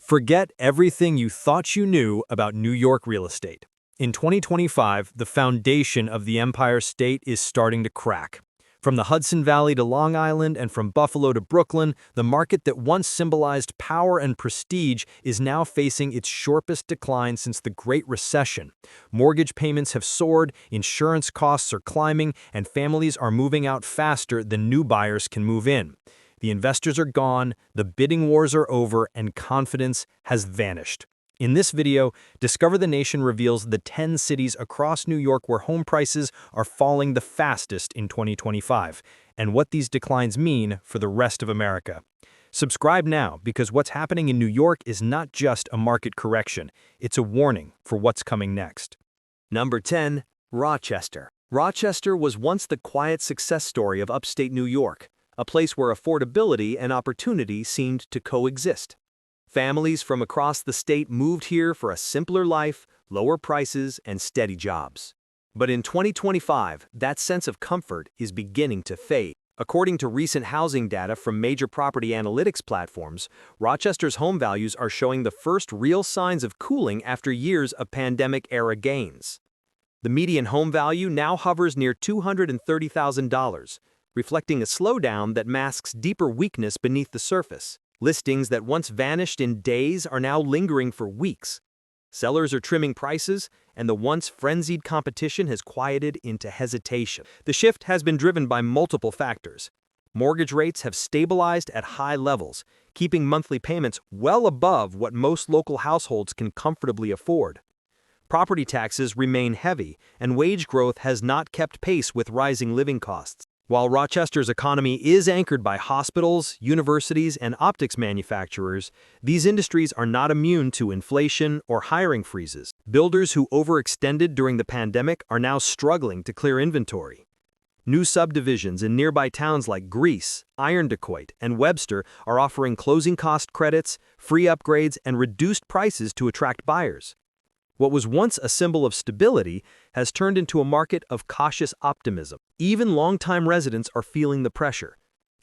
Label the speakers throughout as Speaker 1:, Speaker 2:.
Speaker 1: Forget everything you thought you knew about New York real estate. In 2025, the foundation of the Empire State is starting to crack. From the Hudson Valley to Long Island and from Buffalo to Brooklyn, the market that once symbolized power and prestige is now facing its sharpest decline since the Great Recession. Mortgage payments have soared, insurance costs are climbing, and families are moving out faster than new buyers can move in. The investors are gone, the bidding wars are over, and confidence has vanished. In this video, Discover the Nation reveals the 10 cities across New York where home prices are falling the fastest in 2025, and what these declines mean for the rest of America. Subscribe now, because what's happening in New York is not just a market correction, it's a warning for what's coming next.
Speaker 2: Number 10. Rochester. Rochester was once the quiet success story of upstate New York, a place where affordability and opportunity seemed to coexist. Families from across the state moved here for a simpler life, lower prices, and steady jobs. But in 2025, that sense of comfort is beginning to fade. According to recent housing data from major property analytics platforms, Rochester's home values are showing the first real signs of cooling after years of pandemic-era gains. The median home value now hovers near $230,000, reflecting a slowdown that masks deeper weakness beneath the surface. Listings that once vanished in days are now lingering for weeks. Sellers are trimming prices, and the once frenzied competition has quieted into hesitation. The shift has been driven by multiple factors. Mortgage rates have stabilized at high levels, keeping monthly payments well above what most local households can comfortably afford. Property taxes remain heavy, and wage growth has not kept pace with rising living costs. While Rochester's economy is anchored by hospitals, universities, and optics manufacturers, these industries are not immune to inflation or hiring freezes. Builders who overextended during the pandemic are now struggling to clear inventory. New subdivisions in nearby towns like Greece, Irondequoit, and Webster are offering closing cost credits, free upgrades, and reduced prices to attract buyers. What was once a symbol of stability has turned into a market of cautious optimism. Even longtime residents are feeling the pressure.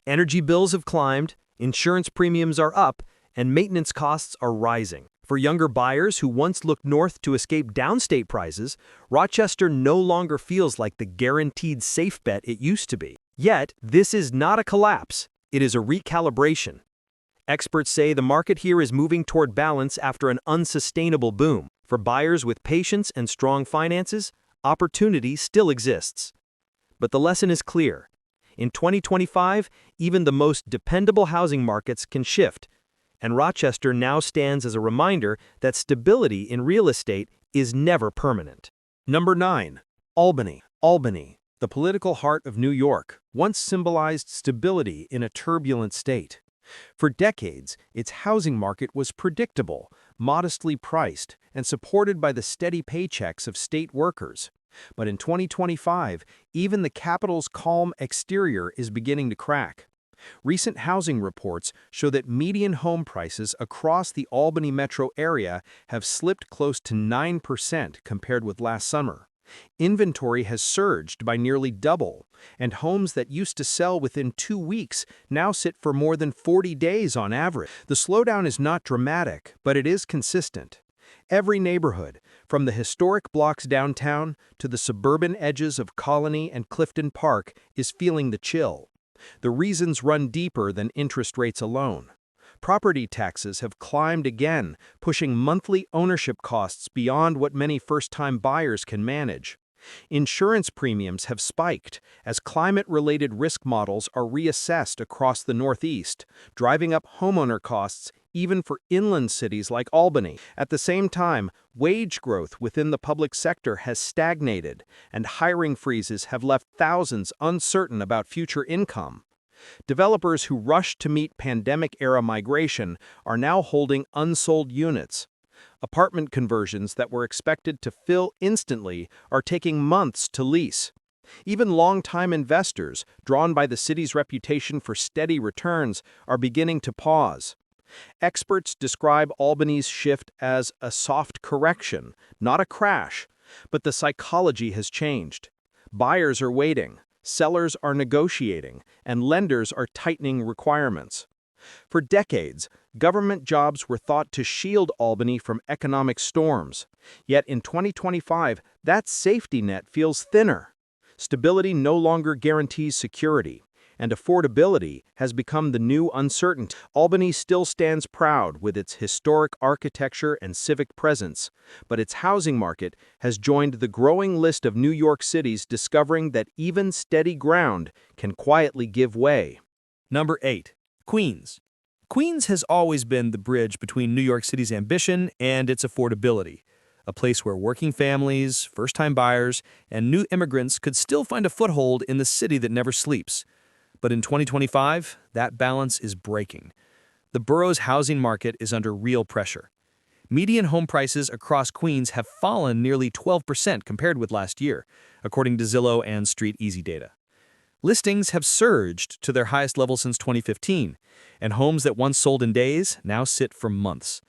Speaker 2: Energy bills have climbed, insurance premiums are up, and maintenance costs are rising. For younger buyers who once looked north to escape downstate prices, Rochester no longer feels like the guaranteed safe bet it used to be. Yet, this is not a collapse, it is a recalibration. Experts say the market here is moving toward balance after an unsustainable boom. For buyers with patience and strong finances, opportunity still exists. But the lesson is clear. In 2025, even the most dependable housing markets can shift, and Rochester now stands as a reminder that stability in real estate is never permanent.
Speaker 1: Number 9. Albany. Albany, the political heart of New York, once symbolized stability in a turbulent state. For decades, its housing market was predictable, modestly priced, and supported by the steady paychecks of state workers. But in 2025, even the capital's calm exterior is beginning to crack. Recent housing reports show that median home prices across the Albany metro area have slipped close to 9% compared with last summer. Inventory has surged by nearly double, and homes that used to sell within 2 weeks now sit for more than 40 days on average. The slowdown is not dramatic, but it is consistent. Every neighborhood, from the historic blocks downtown to the suburban edges of Colony and Clifton Park, is feeling the chill. The reasons run deeper than interest rates alone. Property taxes have climbed again, pushing monthly ownership costs beyond what many first-time buyers can manage. Insurance premiums have spiked as climate-related risk models are reassessed across the Northeast, driving up homeowner costs even for inland cities like Albany. At the same time, wage growth within the public sector has stagnated, and hiring freezes have left thousands uncertain about future income. Developers who rushed to meet pandemic-era migration are now holding unsold units. Apartment conversions that were expected to fill instantly are taking months to lease. Even long-time investors, drawn by the city's reputation for steady returns, are beginning to pause. Experts describe Albany's shift as a soft correction, not a crash, but the psychology has changed. Buyers are waiting. Sellers are negotiating, and lenders are tightening requirements. For decades, government jobs were thought to shield Albany from economic storms. Yet in 2025, that safety net feels thinner. Stability no longer guarantees security, and affordability has become the new uncertainty. Albany still stands proud with its historic architecture and civic presence, but its housing market has joined the growing list of New York cities discovering that even steady ground can quietly give way.
Speaker 2: Number 8. Queens. Queens has always been the bridge between New York City's ambition and its affordability, a place where working families, first-time buyers, and new immigrants could still find a foothold in the city that never sleeps. But in 2025, that balance is breaking. The borough's housing market is under real pressure. Median home prices across Queens have fallen nearly 12% compared with last year, according to Zillow and Street Easy data. Listings have surged to their highest level since 2015, and homes that once sold in days now sit for months.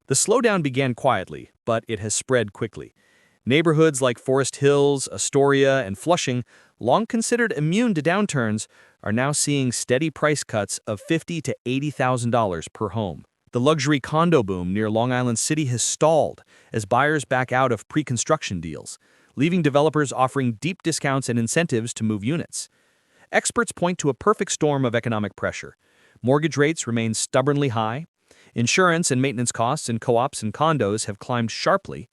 Speaker 2: The slowdown began quietly, but it has spread quickly. Neighborhoods like Forest Hills, Astoria, and Flushing, long considered immune to downturns, are now seeing steady price cuts of $50,000 to $80,000 per home. The luxury condo boom near Long Island City has stalled as buyers back out of pre-construction deals, leaving developers offering deep discounts and incentives to move units. Experts point to a perfect storm of economic pressure. Mortgage rates remain stubbornly high, insurance and maintenance costs in co-ops and condos have climbed sharply,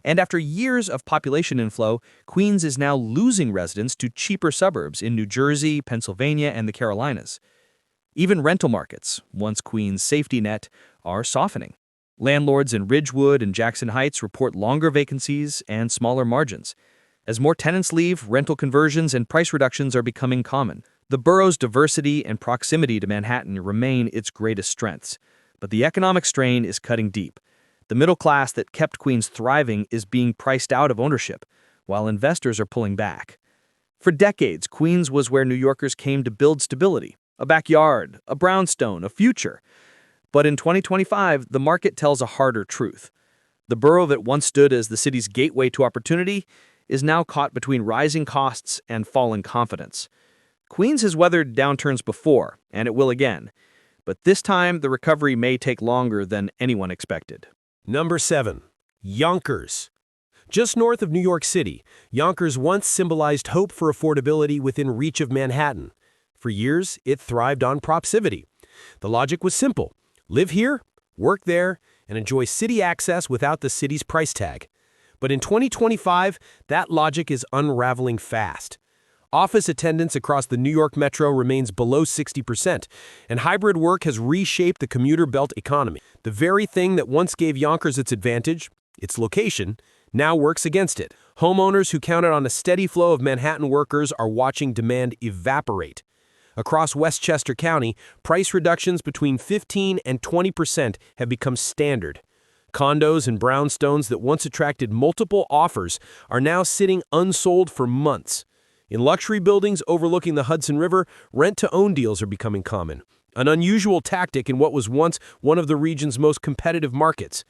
Speaker 2: and after years of population inflow, Queens is now losing residents to cheaper suburbs in New Jersey, Pennsylvania, and the Carolinas. Even rental markets, once Queens' safety net, are softening. Landlords in Ridgewood and Jackson Heights report longer vacancies and smaller margins. As more tenants leave, rental conversions and price reductions are becoming common. The borough's diversity and proximity to Manhattan remain its greatest strengths, but the economic strain is cutting deep. The middle class that kept Queens thriving is being priced out of ownership, while investors are pulling back. For decades, Queens was where New Yorkers came to build stability, a backyard, a brownstone, a future. But in 2025, the market tells a harder truth. The borough that once stood as the city's gateway to opportunity is now caught between rising costs and falling confidence. Queens has weathered downturns before, and it will again. But this time, the recovery may take longer than anyone expected.
Speaker 3: Number 7. Yonkers. Just north of New York City, Yonkers once symbolized hope for affordability within reach of Manhattan. For years, it thrived on proximity. The logic was simple. Live here, work there, and enjoy city access without the city's price tag. But in 2025, that logic is unraveling fast. Office attendance across the New York metro remains below 60%, and hybrid work has reshaped the commuter belt economy. The very thing that once gave Yonkers its advantage, its location, now works against it. Homeowners who counted on a steady flow of Manhattan workers are watching demand evaporate. Across Westchester County, price reductions between 15% and 20% have become standard. Condos and brownstones that once attracted multiple offers are now sitting unsold for months. In luxury buildings overlooking the Hudson River, rent-to-own deals are becoming common, an unusual tactic in what was once one of the region's most competitive markets.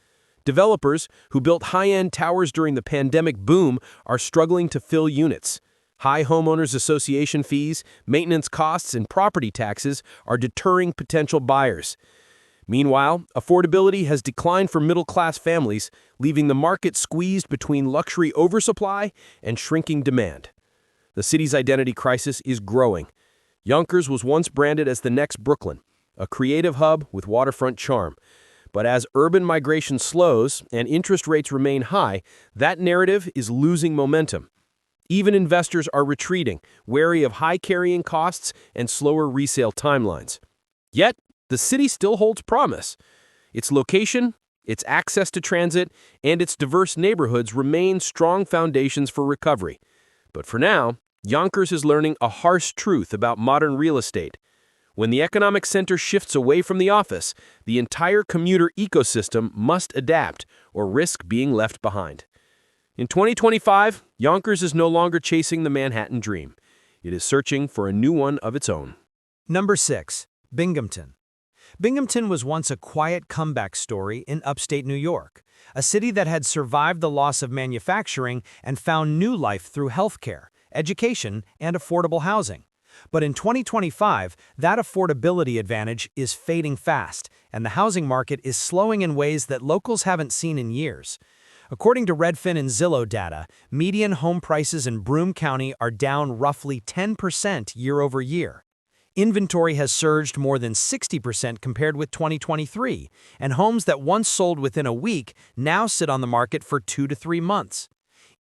Speaker 3: Developers who built high-end towers during the pandemic boom are struggling to fill units. High homeowners association fees, maintenance costs, and property taxes are deterring potential buyers. Meanwhile, affordability has declined for middle-class families, leaving the market squeezed between luxury oversupply and shrinking demand. The city's identity crisis is growing. Yonkers was once branded as the next Brooklyn, a creative hub with waterfront charm. But as urban migration slows and interest rates remain high, that narrative is losing momentum. Even investors are retreating, wary of high carrying costs and slower resale timelines. Yet, the city still holds promise. Its location, its access to transit, and its diverse neighborhoods remain strong foundations for recovery. But for now, Yonkers is learning a harsh truth about modern real estate. When the economic center shifts away from the office, the entire commuter ecosystem must adapt or risk being left behind. In 2025, Yonkers is no longer chasing the Manhattan dream. It is searching for a new one of its own.
Speaker 1: Number 6. Binghamton. Binghamton was once a quiet comeback story in upstate New York, a city that had survived the loss of manufacturing and found new life through healthcare, education, and affordable housing. But in 2025, that affordability advantage is fading fast, and the housing market is slowing in ways that locals haven't seen in years. According to Redfin and Zillow data, median home prices in Broome County are down roughly 10% year over year. Inventory has surged more than 60% compared with 2023, and homes that once sold within a week now sit on the market for 2 to 3 months.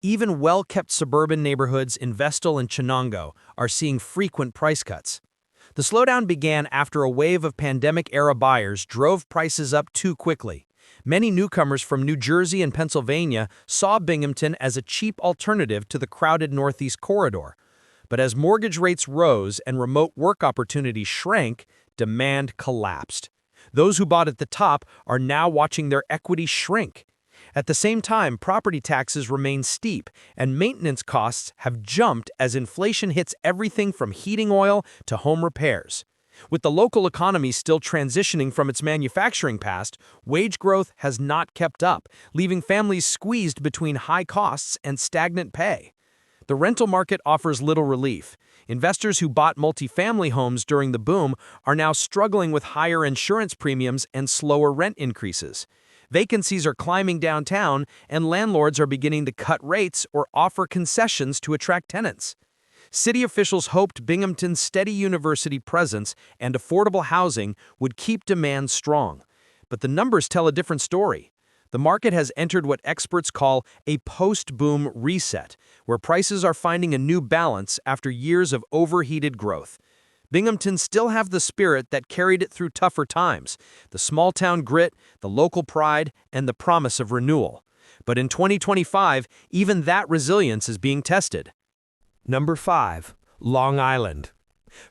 Speaker 1: Even well-kept suburban neighborhoods in Vestal and Chenango are seeing frequent price cuts. The slowdown began after a wave of pandemic-era buyers drove prices up too quickly. Many newcomers from New Jersey and Pennsylvania saw Binghamton as a cheap alternative to the crowded Northeast corridor. But as mortgage rates rose and remote work opportunities shrank, demand collapsed. Those who bought at the top are now watching their equity shrink. At the same time, property taxes remain steep, and maintenance costs have jumped as inflation hits everything from heating oil to home repairs. With the local economy still transitioning from its manufacturing past, wage growth has not kept up, leaving families squeezed between high costs and stagnant pay. The rental market offers little relief. Investors who bought multifamily homes during the boom are now struggling with higher insurance premiums and slower rent increases. Vacancies are climbing downtown, and landlords are beginning to cut rates or offer concessions to attract tenants. City officials hoped Binghamton's steady university presence and affordable housing would keep demand strong. But the numbers tell a different story. The market has entered what experts call a post-boom reset, where prices are finding a new balance after years of overheated growth. Binghamton still have the spirit that carried it through tougher times, the small-town grit, the local pride, and the promise of renewal. But in 2025, even that resilience is being tested.
Speaker 3: Number 5. Long Island.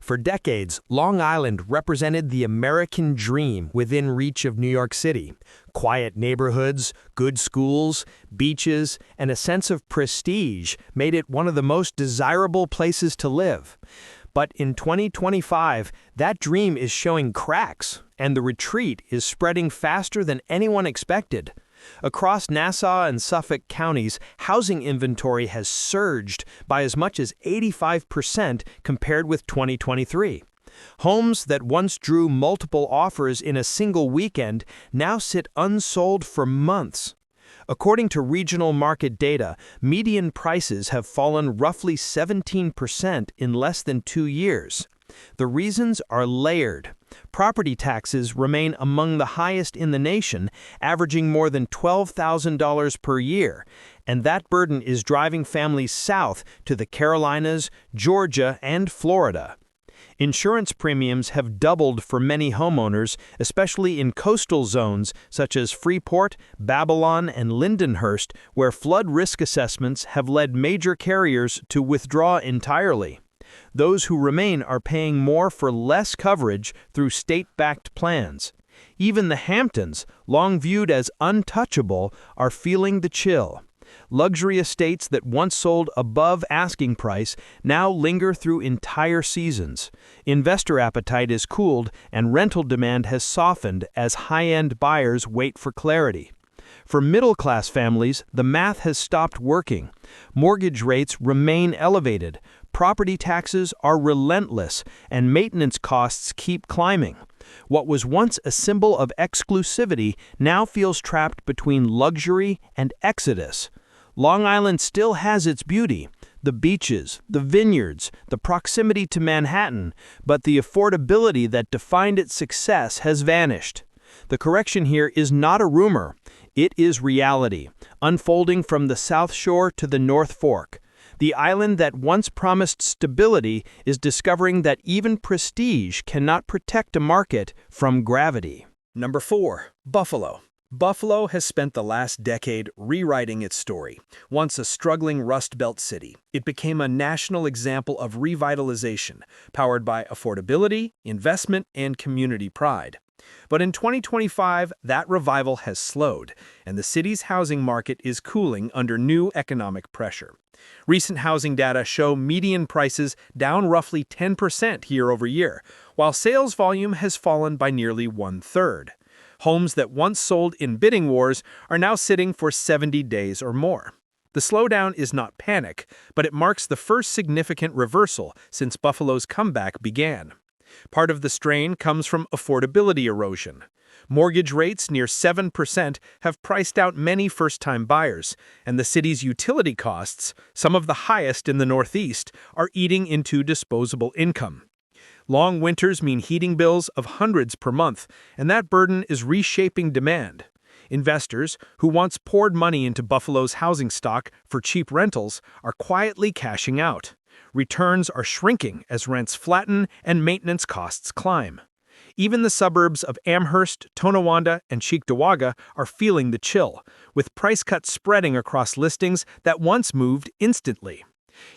Speaker 3: For decades, Long Island represented the American dream within reach of New York City. Quiet neighborhoods, good schools, beaches, and a sense of prestige made it one of the most desirable places to live. But in 2025, that dream is showing cracks, and the retreat is spreading faster than anyone expected. Across Nassau and Suffolk counties, housing inventory has surged by as much as 85% compared with 2023. Homes that once drew multiple offers in a single weekend now sit unsold for months. According to regional market data, median prices have fallen roughly 17% in less than 2 years. The reasons are layered. Property taxes remain among the highest in the nation, averaging more than $12,000 per year, and that burden is driving families south to the Carolinas, Georgia, and Florida. Insurance premiums have doubled for many homeowners, especially in coastal zones such as Freeport, Babylon, and Lindenhurst, where flood risk assessments have led major carriers to withdraw entirely. Those who remain are paying more for less coverage through state-backed plans. Even the Hamptons, long viewed as untouchable, are feeling the chill. Luxury estates that once sold above asking price now linger through entire seasons. Investor appetite is cooled, and rental demand has softened as high-end buyers wait for clarity. For middle-class families, the math has stopped working. Mortgage rates remain elevated, property taxes are relentless, and maintenance costs keep climbing. What was once a symbol of exclusivity now feels trapped between luxury and exodus. Long Island still has its beauty, the beaches, the vineyards, the proximity to Manhattan, but the affordability that defined its success has vanished. The correction here is not a rumor. It is reality, unfolding from the South Shore to the North Fork. The island that once promised stability is discovering that even prestige cannot protect a market from gravity.
Speaker 1: Number 4. Buffalo. Buffalo has spent the last decade rewriting its story. Once a struggling Rust Belt city, it became a national example of revitalization, powered by affordability, investment, and community pride. But in 2025, that revival has slowed, and the city's housing market is cooling under new economic pressure. Recent housing data show median prices down roughly 10% year over year, while sales volume has fallen by nearly 1/3. Homes that once sold in bidding wars are now sitting for 70 days or more. The The slowdown is not panic, but it marks the first significant reversal since Buffalo's comeback began. Part of the strain comes from affordability erosion. Mortgage rates near 7% have priced out many first-time buyers, and the city's utility costs, some of the highest in the Northeast, are eating into disposable income. Long winters mean heating bills of hundreds per month, and that burden is reshaping demand. Investors, who once poured money into Buffalo's housing stock for cheap rentals, are quietly cashing out. Returns are shrinking as rents flatten and maintenance costs climb. Even the suburbs of Amherst, Tonawanda, and Cheektowaga are feeling the chill, with price cuts spreading across listings that once moved instantly.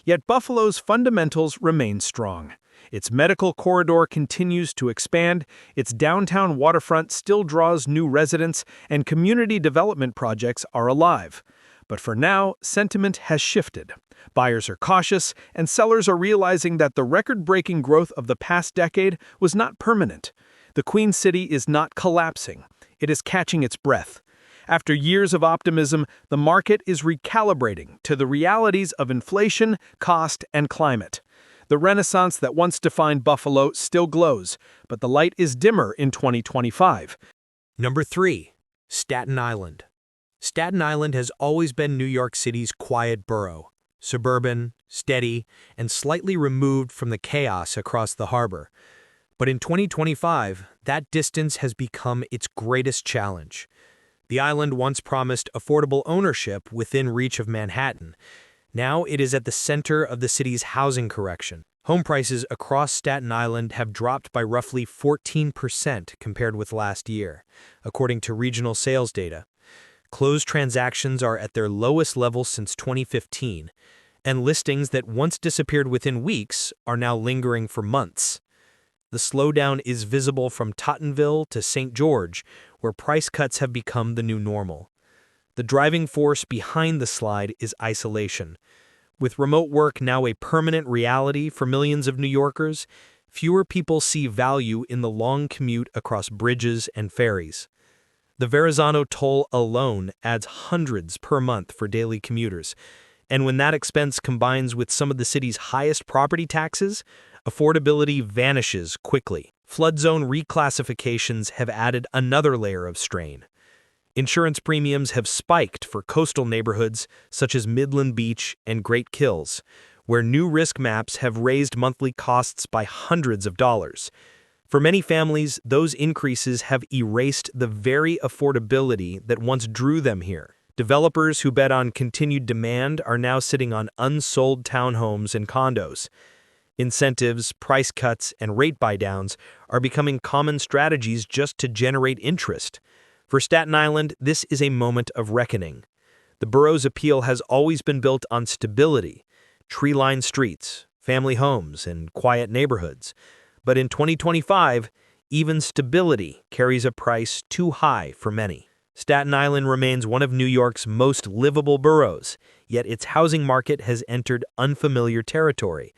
Speaker 1: Yet Buffalo's fundamentals remain strong. Its medical corridor continues to expand, its downtown waterfront still draws new residents, and community development projects are alive. But for now, sentiment has shifted. Buyers are cautious, and sellers are realizing that the record-breaking growth of the past decade was not permanent. The Queen City is not collapsing. It is catching its breath. After years of optimism, the market is recalibrating to the realities of inflation, cost, and climate. The renaissance that once defined Buffalo still glows, but the light is dimmer in 2025.
Speaker 2: Number 3. Staten Island. Staten Island has always been New York City's quiet borough, suburban, steady, and slightly removed from the chaos across the harbor. But in 2025, that distance has become its greatest challenge. The island once promised affordable ownership within reach of Manhattan. Now it is at the center of the city's housing correction. Home prices across Staten Island have dropped by roughly 14% compared with last year, according to regional sales data. Closed transactions are at their lowest level since 2015, and listings that once disappeared within weeks are now lingering for months. The slowdown is visible from Tottenville to St. George, where price cuts have become the new normal. The driving force behind the slide is isolation. With remote work now a permanent reality for millions of New Yorkers, fewer people see value in the long commute across bridges and ferries. The Verrazano toll alone adds hundreds per month for daily commuters, and when that expense combines with some of the city's highest property taxes, affordability vanishes quickly. Flood zone reclassifications have added another layer of strain. Insurance premiums have spiked for coastal neighborhoods such as Midland Beach and Great Kills, where new risk maps have raised monthly costs by hundreds of dollars. For many families, those increases have erased the very affordability that once drew them here. Developers who bet on continued demand are now sitting on unsold townhomes and condos. Incentives, price cuts, and rate buydowns are becoming common strategies just to generate interest. For Staten Island, this is a moment of reckoning. The borough's appeal has always been built on stability, tree-lined streets, family homes, and quiet neighborhoods. But in 2025, even stability carries a price too high for many. Staten Island remains one of New York's most livable boroughs, yet its housing market has entered unfamiliar territory,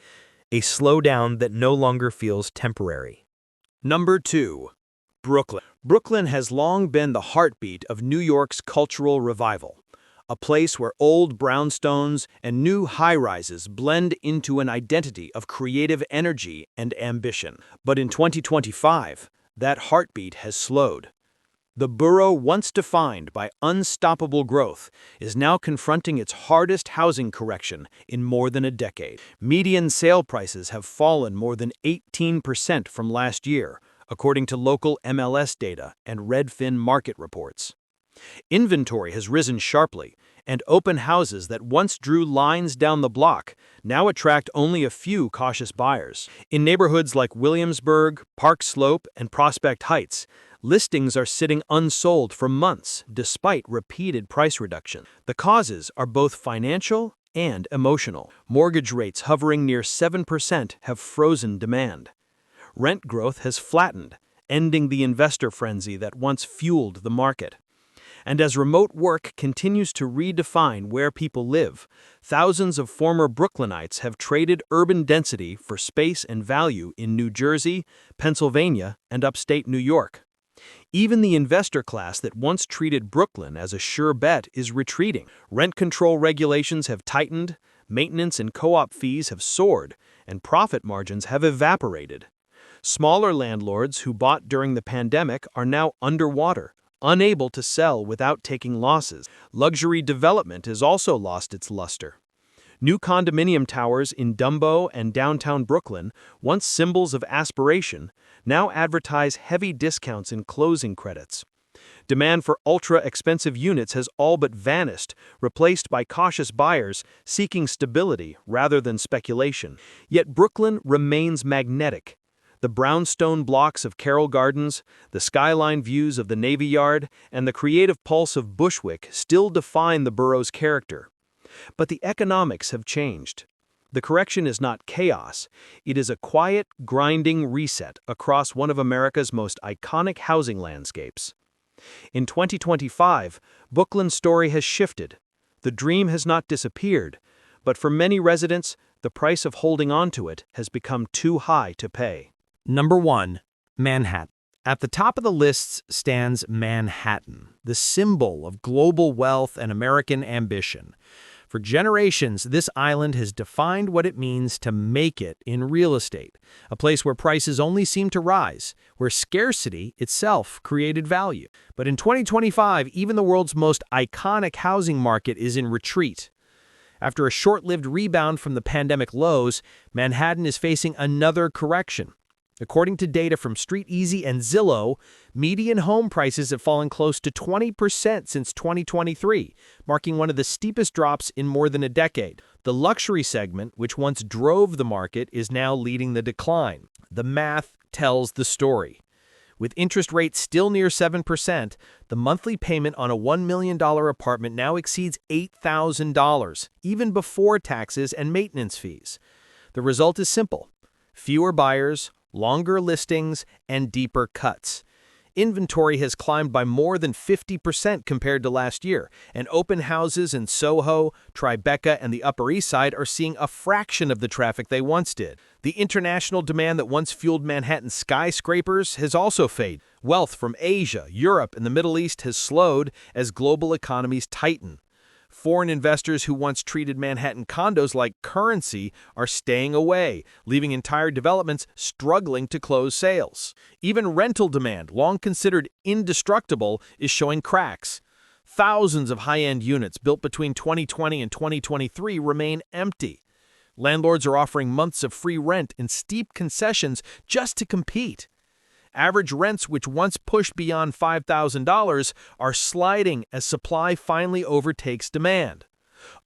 Speaker 2: a slowdown that no longer feels temporary.
Speaker 1: Number 2. Brooklyn. Brooklyn has long been the heartbeat of New York's cultural revival, a place where old brownstones and new high-rises blend into an identity of creative energy and ambition. But in 2025, that heartbeat has slowed. The borough, once defined by unstoppable growth, is now confronting its hardest housing correction in more than a decade. Median sale prices have fallen more than 18% from last year, according to local MLS data and Redfin market reports. Inventory has risen sharply, and open houses that once drew lines down the block now attract only a few cautious buyers. In neighborhoods like Williamsburg, Park Slope, and Prospect Heights, listings are sitting unsold for months despite repeated price reductions. The causes are both financial and emotional. Mortgage rates hovering near 7% have frozen demand. Rent growth has flattened, ending the investor frenzy that once fueled the market. And as remote work continues to redefine where people live, thousands of former Brooklynites have traded urban density for space and value in New Jersey, Pennsylvania, and upstate New York. Even the investor class that once treated Brooklyn as a sure bet is retreating. Rent control regulations have tightened, maintenance and co-op fees have soared, and profit margins have evaporated. Smaller landlords who bought during the pandemic are now underwater, unable to sell without taking losses. Luxury development has also lost its luster. New condominium towers in Dumbo and downtown Brooklyn, once symbols of aspiration, now advertise heavy discounts in closing credits. Demand for ultra-expensive units has all but vanished, replaced by cautious buyers seeking stability rather than speculation. Yet Brooklyn remains magnetic. The brownstone blocks of Carroll Gardens, the skyline views of the Navy Yard, and the creative pulse of Bushwick still define the borough's character. But the economics have changed. The correction is not chaos. It is a quiet, grinding reset across one of America's most iconic housing landscapes. In 2025, Brooklyn's story has shifted. The dream has not disappeared, but for many residents, the price of holding on to it has become too high to pay.
Speaker 3: Number 1. Manhattan. At the top of the list stands Manhattan, the symbol of global wealth and American ambition. For generations, this island has defined what it means to make it in real estate, a place where prices only seem to rise, where scarcity itself created value. But in 2025, even the world's most iconic housing market is in retreat. After a short-lived rebound from the pandemic lows, Manhattan is facing another correction. According to data from StreetEasy and Zillow, median home prices have fallen close to 20% since 2023, marking one of the steepest drops in more than a decade. The luxury segment, which once drove the market, is now leading the decline. The math tells the story. With interest rates still near 7%, the monthly payment on a $1 million apartment now exceeds $8,000, even before taxes and maintenance fees. The result is simple: fewer buyers, longer listings, and deeper cuts. Inventory has climbed by more than 50% compared to last year, and open houses in Soho, Tribeca, and the Upper East Side are seeing a fraction of the traffic they once did. The international demand that once fueled Manhattan's skyscrapers has also faded. Wealth from Asia, Europe, and the Middle East has slowed as global economies tighten. Foreign investors who once treated Manhattan condos like currency are staying away, leaving entire developments struggling to close sales. Even rental demand, long considered indestructible, is showing cracks. Thousands of high-end units built between 2020 and 2023 remain empty. Landlords are offering months of free rent and steep concessions just to compete. Average rents, which once pushed beyond $5,000, are sliding as supply finally overtakes demand.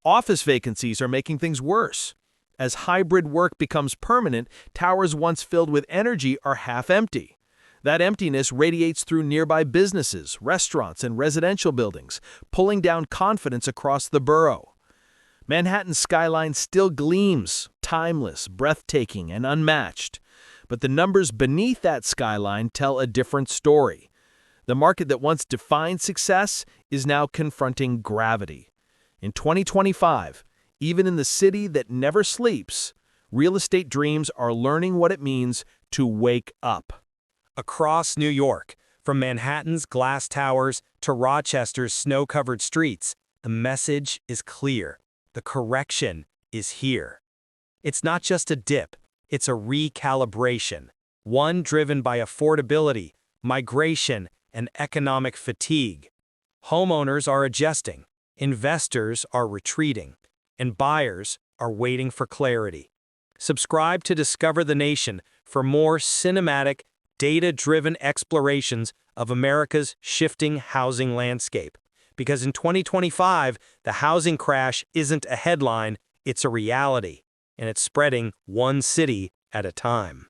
Speaker 3: Office vacancies are making things worse. As hybrid work becomes permanent, towers once filled with energy are half empty. That emptiness radiates through nearby businesses, restaurants, and residential buildings, pulling down confidence across the borough. Manhattan's skyline still gleams, timeless, breathtaking, and unmatched. But the numbers beneath that skyline tell a different story. The market that once defined success is now confronting gravity. In 2025, even in the city that never sleeps, real estate dreams are learning what it means to wake up.
Speaker 2: Across New York, from Manhattan's glass towers to Rochester's snow-covered streets, the message is clear. The correction is here. It's not just a dip, it's a recalibration, one driven by affordability, migration, and economic fatigue. Homeowners are adjusting, investors are retreating, and buyers are waiting for clarity. Subscribe to Discover the Nation for more cinematic, data-driven explorations of America's shifting housing landscape. Because in 2025, the housing crash isn't a headline, it's a reality, and it's spreading one city at a time.